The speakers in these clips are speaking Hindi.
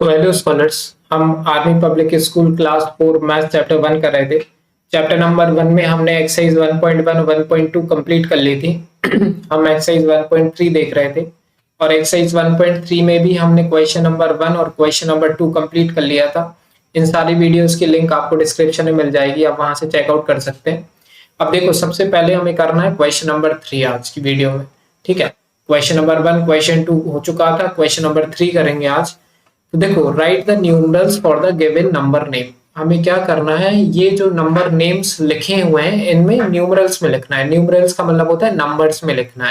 तो हेलो स्कॉलर्स, हम army public school class 4 math chapter 1 कर रहे थे। चैप्टर नंबर 1 में हमने एक्सरसाइज 1.1 1.2 कंप्लीट कर ली थी। हम एक्सरसाइज 1.3 देख रहे थे और एक्सरसाइज 1.3 में भी हमने क्वेश्चन नंबर 1 और क्वेश्चन नंबर 2 कंप्लीट कर लिया था। इन सारी वीडियोस की लिंक आपको डिस्क्रिप्शन में मिल जाएगी, आप वहां से चेकआउट कर सकते हैं। अब देखो, सबसे पहले हमें करना है क्वेश्चन नंबर 3 आज की वीडियो में। ठीक है, क्वेश्चन नंबर 1 क्वेश्चन 2 हो चुका था, क्वेश्चन नंबर 3 करेंगे आज। तो देखो, right the numerals for the given number name. हमें क्या करना है, ये जो नंबर नेम्स लिखे हुए हैं इनमें न्यूमरल्स में लिखना है। न्यूमरल्स का मतलब होता है नंबर्स में लिखना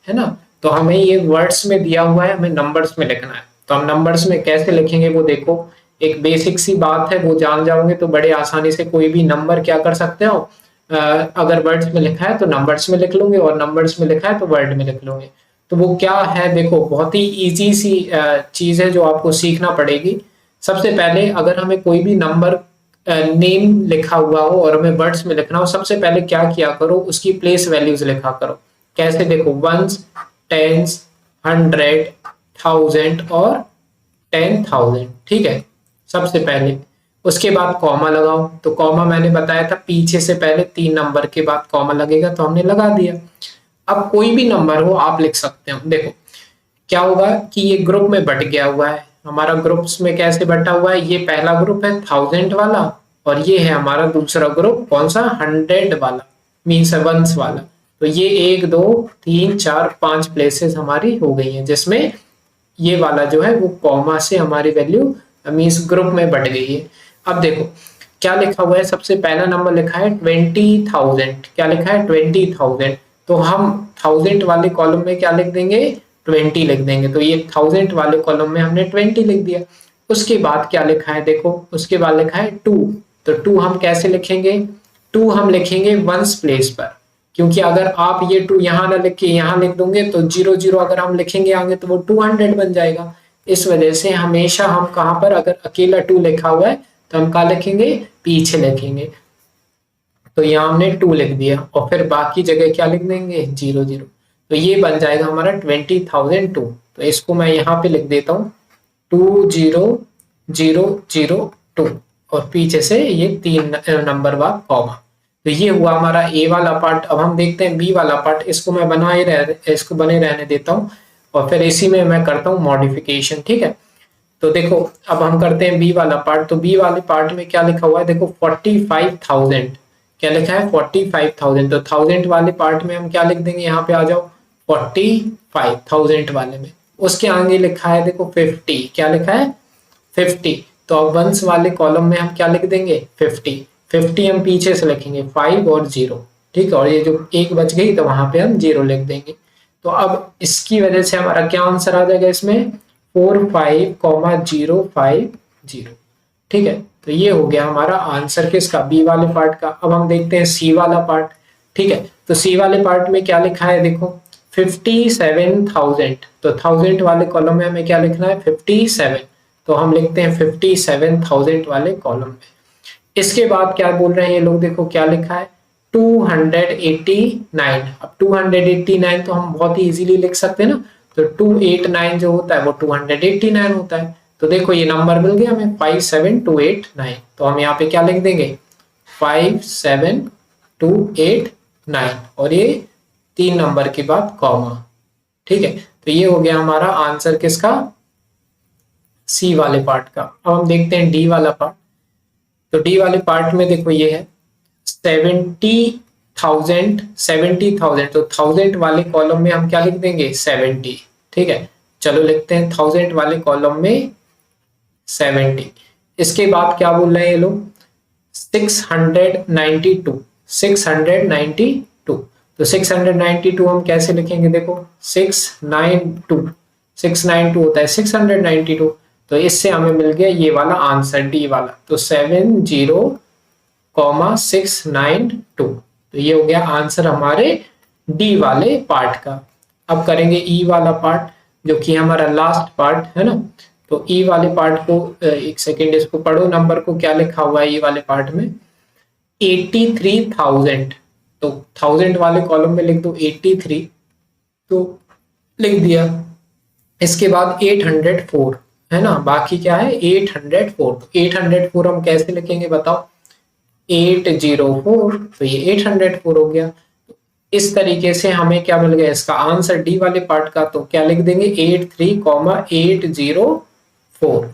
है ना। तो हमें ये वर्ड्स में दिया हुआ है, हमें नंबर्स में लिखना है। तो हम नंबर्स में कैसे लिखेंगे वो देखो, एक बेसिक सी बात है, वो जान जाओगे तो बड़े आसानी से कोई भी नंबर क्या कर सकते हो, अगर वर्ड्स में लिखा है तो नंबर्स में लिख लोगे और नंबर्स में लिखा है तो वर्ड में लिख लोगे। तो वो क्या है, देखो बहुत ही इजी सी चीज है जो आपको सीखना पड़ेगी। सबसे पहले अगर हमें कोई भी नंबर नेम लिखा हुआ हो और हमें वर्ड्स में लिखना हो, सबसे पहले क्या किया करो, उसकी प्लेस वैल्यूज लिखा करो। कैसे, देखो, वंस, टेंस, 100, 1000 और 10,000। ठीक है, सबसे पहले। उसके बाद कॉमा लगाओ। तो कॉमा मैंने बताया था पीछे से पहले 3 नंबर के बाद कॉमा लगेगा, तो हमने लगा दिया। अब कोई भी नंबर हो आप लिख सकते हो। देखो क्या होगा कि ये ग्रुप में बट गया हुआ है। हमारा ग्रुप्स में कैसे बटा हुआ है, ये पहला ग्रुप है 1000 वाला और ये है हमारा दूसरा ग्रुप, कौन सा, 100 वाला, मीन्स वंस वाला। तो ये 1 2 3 4 5 प्लेसेस हमारी हो गई हैं, जिसमें ये वाला जो है वो कॉमा से हमारी वैल्यू मीन्स ग्रुप में बट गई है। अब देखो क्या लिखा हुआ है, सबसे पहला नंबर लिखा है 20,000। क्या लिखा है, 20,000। तो हम 1000 वाले कॉलम में क्या लिख देंगे, 20 लिख देंगे। तो ये 1000 वाले कॉलम में हमने 20 लिख दिया। उसके बाद क्या लिखा है, देखो उसके बाद लिखा है 2। तो 2 हम कैसे लिखेंगे, 2 हम लिखेंगे वंस प्लेस पर, क्योंकि अगर आप ये 2 यहाँ ना लिख के यहाँ लिख दोगे तो 00 अगर हम लिखेंगे आगे तो वो 200 बन जाएगा। इस वजह से हमेशा हम कहाँ पर, अगर अकेला 2 लिखा हुआ है तो हम क्या लिखेंगे, पीछे लिखेंगे। तो यहाँ हमने 2 लिख दिया और फिर बाकी जगह क्या लिख देंगे, 00। तो ये बन जाएगा हमारा 20,002। तो इसको मैं यहाँ पे लिख देता हूँ 20,002 और पीछे से ये 3 नंबर बाद कॉमा। तो ये हुआ हमारा ए वाला पार्ट। अब हम देखते हैं बी वाला पार्ट। इसको मैं इसको बने रहने देता हूँ और फिर इसी में मैं करता हूँ मॉडिफिकेशन। ठीक है, तो देखो अब हम करते हैं बी वाला पार्ट। तो बी वाले पार्ट में क्या लिखा हुआ है, देखो 45,000। क्या लिखा है, 45,000। तो 1000 वाले पार्ट में हम क्या लिख देंगे, यहाँ पे आ जाओ 45,000 वाले में। उसके आगे लिखा है देखो 50। क्या लिखा है, 50। तो अब वंस वाले कॉलम में हम क्या लिख देंगे, 50। 50 हम पीछे से लिखेंगे 5 और 0। ठीक है, और ये जो 1 बच गई तो वहां पे हम 0 लिख देंगे। तो अब इसकी वजह से हमारा क्या आंसर आ जाएगा इसमें, 45,050। ठीक है, तो ये हो गया हमारा आंसर किसका, बी वाले पार्ट का। अब हम देखते हैं सी वाला पार्ट। ठीक है, तो सी वाले पार्ट में क्या लिखा है, देखो 57,000। तो 1000 वाले कॉलम में हमें क्या लिखना है, 57। तो हम लिखते हैं 57,000 वाले कॉलम में। इसके बाद क्या बोल रहे हैं ये लोग, देखो क्या लिखा है, 289। अब 289 तो हम बहुत ही इजीली लिख सकते हैं ना। तो 289 जो होता है वो 289 होता है। तो देखो ये नंबर मिल गया हमें 57289। तो हम यहाँ पे क्या लिख देंगे, 57289 और ये 3 नंबर के बाद कॉमा। ठीक है, तो ये हो गया हमारा आंसर किसका, सी वाले पार्ट का। अब हम देखते हैं डी वाला पार्ट। तो डी वाले पार्ट में देखो ये है 70,000। तो 1000 वाले कॉलम में हम क्या लिख देंगे, 70। ठीक है, चलो लिखते हैं 1000 वाले कॉलम में 70। इसके बाद क्या बोल रहे हैं ये लोग, 692। 692। तो 692 हम कैसे लिखेंगे, देखो 692 होता है 692। तो इससे हमें मिल गया ये वाला आंसर, डी वाला। तो 70,692। तो ये हो गया आंसर हमारे डी वाले पार्ट का। अब करेंगे ई वाला पार्ट, जो कि हमारा लास्ट पार्ट है ना। तो ई वाले पार्ट को एक सेकेंड इसको पढ़ो, नंबर को क्या लिखा हुआ है ई वाले पार्ट में, 83,000। तो 1000 वाले कॉलम में लिख दो 83। तो लिख दिया। इसके बाद 804। है ना, बाकी क्या है 804। तो 804 हम कैसे लिखेंगे बताओ, 804, तो ये 804 हो गया। इस तरीके से हमें क्या मिल गया इसका आंसर डी वाले पार्ट का, तो क्या लिख देंगे 83,804।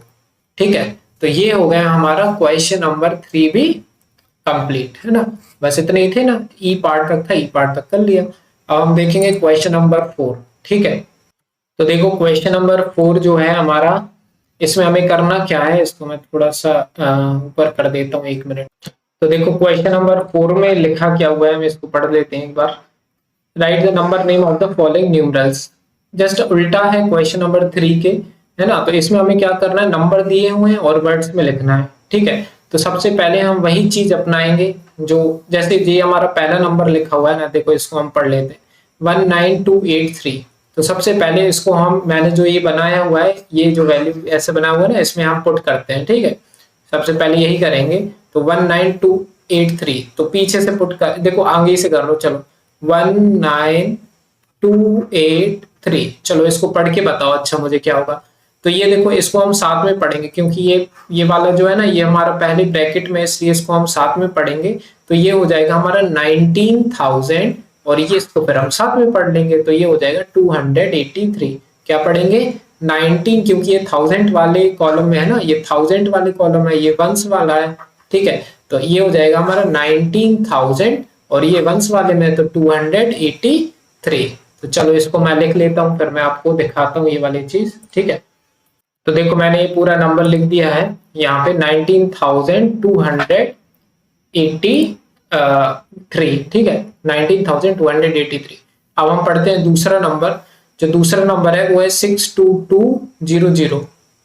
ठीक है, तो ये हो गया हमारा क्वेश्चन नंबर 3 भी कंप्लीट, है ना। बस इतने ही थे ना, ई पार्ट तक था, ई पार्ट तक कर लिया। अब हम देखेंगे क्वेश्चन नंबर 4। ठीक है, तो देखो क्वेश्चन नंबर 4 जो है हमारा, इसमें हमें करना क्या है, इसको मैं थोड़ा सा ऊपर कर देता हूँ, 1 मिनट। तो देखो क्वेश्चन नंबर 4 में लिखा क्या हुआ है, हम इसको पढ़ लेते हैं एक बार। Write the number name of the following numerals. जस्ट उल्टा है क्वेश्चन नंबर 3 के, है ना। तो इसमें हमें क्या करना है, नंबर दिए हुए हैं और वर्ड्स में लिखना है। ठीक है, तो सबसे पहले हम वही चीज अपनाएंगे जो, जैसे ये हमारा पहला नंबर लिखा हुआ है ना, देखो इसको हम पढ़ लेते हैं 19283। तो सबसे पहले इसको हम, मैंने जो ये बनाया हुआ है, ये जो वैल्यू ऐसे बना हुआ है ना, इसमें हम पुट करते हैं। ठीक है, सबसे पहले यही करेंगे। तो 19283, तो पीछे से पुट कर, देखो आगे से कर लो, चलो 19283। चलो इसको पढ़ के बताओ अच्छा मुझे क्या होगा। तो ये देखो, इसको हम साथ में पढ़ेंगे क्योंकि ये वाला जो है ना, ये हमारा पहले ब्रैकेट में, इसलिए इसको हम साथ में पढ़ेंगे। तो ये हो जाएगा हमारा 19,000, और ये इसको फिर हम साथ में पढ़ लेंगे, तो ये हो जाएगा 283। क्या पढ़ेंगे 19, क्योंकि ये 1000 वाले कॉलम में है ना, ये 1000 वाले कॉलम है, ये वंस वाला है। ठीक है, तो ये हो जाएगा हमारा 19,000, और ये वंस वाले में तो 283। तो चलो इसको मैं लिख लेता हूँ, फिर मैं आपको दिखाता हूँ ये वाली चीज। ठीक है, तो देखो मैंने ये पूरा नंबर लिख दिया है यहाँ पे 19,283। ठीक है, 19,283। अब हम पढ़ते हैं दूसरा नंबर। जो दूसरा नंबर है वो है 62200,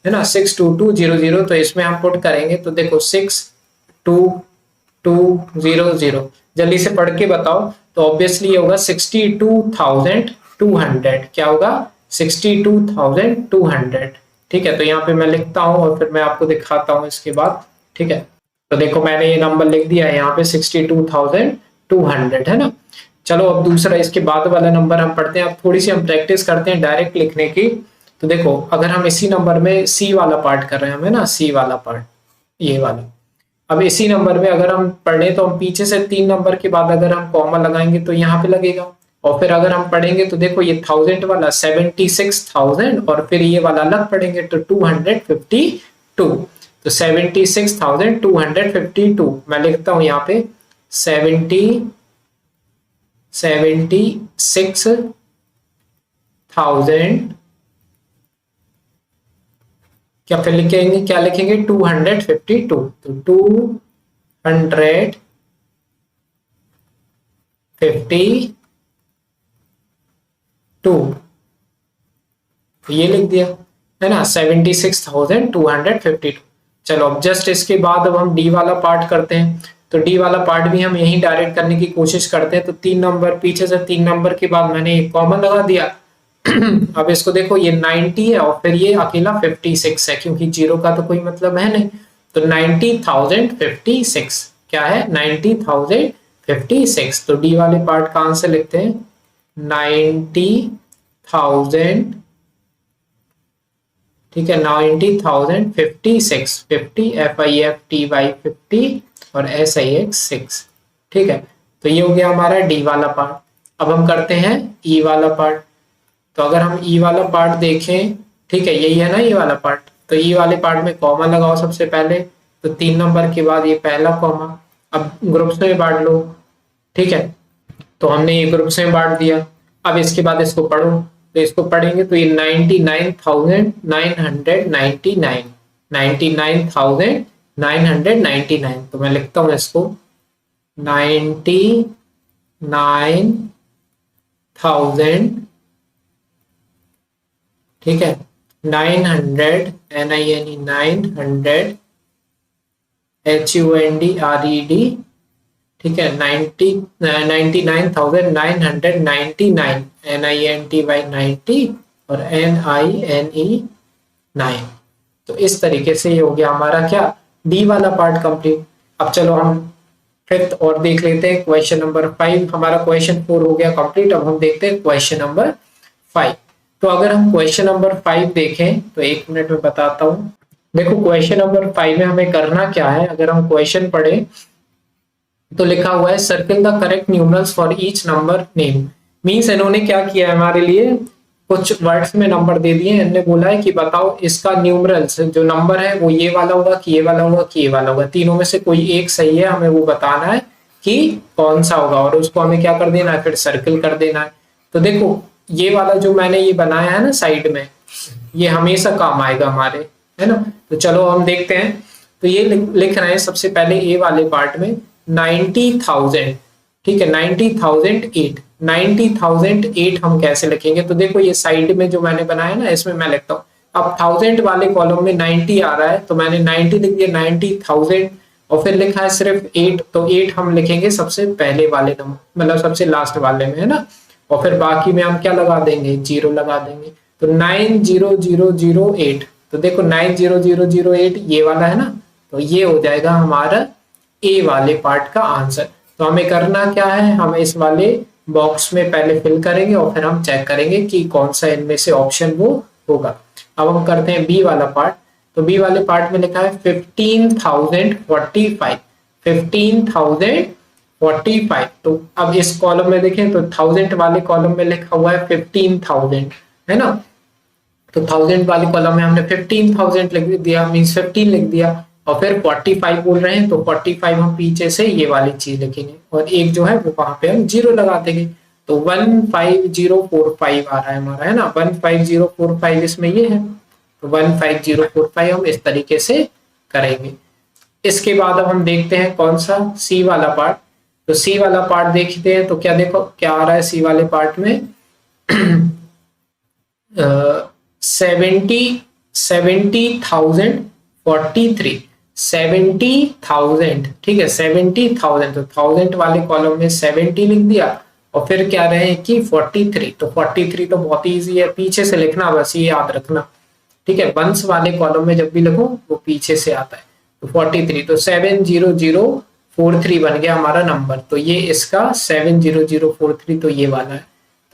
है ना, 62200। तो इसमें हम पुट करेंगे, तो देखो 62200, जल्दी से पढ़ के बताओ। तो ऑब्वियसली ये होगा 62,200। क्या होगा 62,200। ठीक है, तो यहाँ पे मैं लिखता हूँ और फिर मैं आपको दिखाता हूँ इसके बाद। ठीक है, तो देखो मैंने ये नंबर लिख दिया है यहाँ पे 62,200, है ना। चलो अब दूसरा, इसके बाद वाला नंबर हम पढ़ते हैं। अब थोड़ी सी हम प्रैक्टिस करते हैं डायरेक्ट लिखने की। तो देखो अगर हम इसी नंबर में सी वाला पार्ट कर रहे हैं, हमें ना सी वाला पार्ट, ये वाला। अब इसी नंबर में अगर हम पढ़े, तो हम पीछे से 3 नंबर के बाद अगर हम कॉमा लगाएंगे तो यहाँ पे लगेगा। और फिर अगर हम पढ़ेंगे तो देखो ये 1000 वाला 76,000, और फिर ये वाला अलग पढ़ेंगे तो 252। तो 76,252 मैं लिखता हूं यहाँ पे 76,000। क्या फिर लिखेंगे, क्या लिखेंगे 252। तो 252, तो ये लिख दिया, है ना, 76,252। चलो अब जस्ट इसके बाद अब हम डी वाला पार्ट करते हैं। तो डी वाला पार्ट भी हम यही डायरेक्ट करने की कोशिश करते हैं। तो 3 नंबर पीछे से, 3 नंबर के बाद मैंने एक कॉमन लगा दिया। अब इसको देखो, ये 90 है और फिर ये अकेला 56 है, क्योंकि जीरो का तो कोई मतलब है नहीं। तो 90,056 क्या है 90,056। तो डी वाले पार्ट का आंसर लिखते हैं 90,000। ठीक है, 90,056, 50 FIFTY 50 और SIX 6। ठीक है, तो ये हो गया हमारा डी वाला पार्ट। अब हम करते हैं ई वाला पार्ट। तो अगर हम ई वाला पार्ट देखें, ठीक है, यही है ना ये वाला पार्ट। तो ई वाले पार्ट में कॉमा लगाओ सबसे पहले। तो 3 नंबर के बाद ये पहला कॉमा। अब ग्रुप्स में बांट लो। ठीक है, तो हमने ये ग्रुप्स में बांट दिया। अब इसके बाद इसको पढ़ो। तो इसको पढ़ेंगे तो ये 99,999, 99,999। तो मैं लिखता हूं इसको 99,000, ठीक है, 900 NINE 900 HUNDRED, ठीक है, 99,999 NINTY 90 और NINE 9। तो इस तरीके से ये हो गया हमारा क्या डी वाला पार्ट कंप्लीट। अब चलो हम फिफ्थ और देख लेते हैं, क्वेश्चन नंबर 5। हमारा क्वेश्चन 4 हो गया कंप्लीट। अब हम देखते हैं क्वेश्चन नंबर 5। तो अगर हम क्वेश्चन नंबर 5 देखें तो 1 मिनट में बताता हूँ। देखो क्वेश्चन नंबर 5 में हमें करना क्या है, अगर हम क्वेश्चन पढ़े तो लिखा हुआ है circle the correct numerals for each number name. Means इन्होंने क्या किया है, हमारे लिए कुछ वर्ड्स में नंबर दे दिए, इन्होंने बोला है कि बताओ इसका न्यूमरल्स जो नंबर है वो ये वाला होगा कि ये वाला होगा कि ये वाला होगा, तीनों में से कोई एक सही है, हमें वो बताना है कि कौन सा होगा और उसको हमें क्या कर देना है, फिर सर्किल कर देना है। तो देखो ये वाला जो मैंने ये बनाया है ना साइड में, ये हमेशा काम आएगा हमारे, है ना। तो चलो हम देखते हैं। तो ये लिख रहे हैं सबसे पहले ए वाले पार्ट में 90,000, ठीक है, 90,008। 90,008 हम कैसे लिखेंगे, तो देखो ये साइड में जो मैंने बनाया ना इसमें मैं लिखता हूँ। अब 1000 वाले कॉलम में 90 आ रहा है तो मैंने 90 लिख दिया 90,000 और फिर लिखा है सिर्फ 8, तो 8 हम लिखेंगे सबसे पहले वाले नंबर, मतलब सबसे लास्ट वाले में, है ना। और फिर बाकी में हम क्या लगा देंगे, 0 लगा देंगे। तो 90008, तो देखो 90008 ये वाला है ना, तो ये हो जाएगा हमारा ए वाले पार्ट का आंसर। तो हमें करना क्या है, हम इस वाले बॉक्स में पहले फिल करेंगे और फिर हम चेक करेंगे कि कौन सा इनमें से ऑप्शन वो होगा। अब हम करते हैं बी वाला पार्ट। तो बी वाले पार्ट में लिखा है 15,045, 15,045। तो अब इस कॉलम में देखें तो 1000 वाले कॉलम में लिखा हुआ है 15,000, है ना। तो 1000 वाले कॉलम में हमने 15,000 लिख दिया, मींस 15 लिख दिया, और फिर 45 बोल रहे हैं तो 45 हम पीछे से ये वाली चीज लिखेंगे और एक जो है वो वहां पे हम 0 लगा देंगे। तो 15045 आ रहा है हमारा, है ना, 15045 इसमें ये है, तो 15045 हम इस तरीके से करेंगे। इसके बाद अब हम देखते हैं कौन सा, सी वाला पार्ट। तो सी वाला पार्ट देखते हैं तो क्या, देखो क्या आ रहा है सी वाले पार्ट में 70,043, 70,000, ठीक है, 70,000। तो 1000 वाले कॉलम में 70 लिख दिया और फिर क्या रहे कि 43। तो 43 तो बहुत इजी है, पीछे से लिखना, बस ये याद रखना, ठीक है। वंस वाले कॉलम में जब भी लिखो वो पीछे से आता है। तो 43, तो 70043 बन गया हमारा नंबर। तो ये इसका 70043 तो ये वाला है,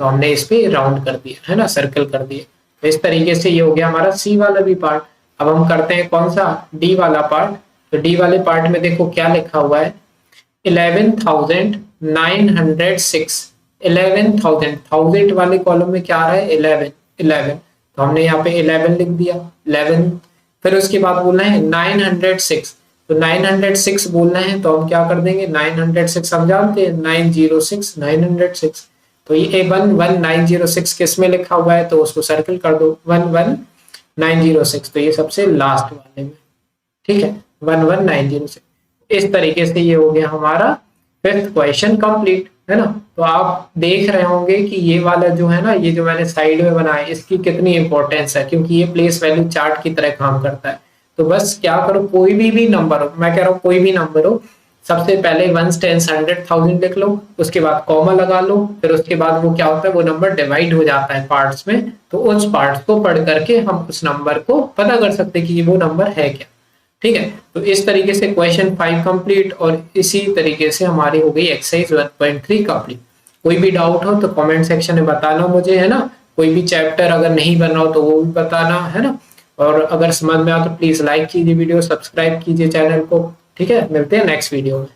तो हमने इस पे राउंड कर दिया, है ना, सर्कल कर दिया। तो इस तरीके से ये हो गया हमारा सी वाला भी पार्ट। अब हम करते हैं कौन सा, डी वाला पार्ट। तो डी वाले पार्ट में देखो क्या लिखा हुआ है 11,906, 11,000, 1000 वाले कॉलम में क्या आ रहा है 11, 11। तो हमने यहाँ पे 11 लिख दिया, 11। फिर उसके बाद बोलना है 906, तो 906 बोलना है तो हम क्या कर देंगे, 906 हम जानते हैं 906, 906। तो ये 11906 किस में लिखा हुआ है तो उसको सर्कल कर दो, 11906, तो ये सबसे लास्ट वाले में, ठीक है, 11906। इस तरीके से ये हो गया हमारा 5th क्वेश्चन कंप्लीट, है ना। तो आप देख रहे होंगे कि ये वाला जो है ना, ये जो मैंने साइड में बनाया इसकी कितनी इंपॉर्टेंस है, क्योंकि ये प्लेस वैल्यू चार्ट की तरह काम करता है। तो बस क्या करो, कोई भी नंबर हो, मैं कह रहा हूँ कोई भी नंबर हो, सबसे पहले 1 10 100 1000 लिख लो, उसके बाद कॉमा लगा लो, फिर उसके बाद वो क्या होता है, वो नंबर डिवाइड हो जाता है पार्ट्स में, तो उस पार्ट्स को पढ़ करके हम उस नंबर को पता कर सकते हैं कि वो नंबर है क्या, ठीक है। तो इस तरीके से क्वेश्चन 5 कंप्लीट और इसी तरीके से हमारी हो गई एक्सरसाइज 1.3 कंप्लीट। कोई भी डाउट हो तो कमेंट सेक्शन में बताना मुझे, है ना। कोई भी चैप्टर अगर नहीं बना हो तो वो भी बताना, है ना। और अगर समझ में आए तो प्लीज लाइक कीजिए वीडियो, सब्सक्राइब कीजिए चैनल को, ठीक है। मिलते हैं नेक्स्ट वीडियो में।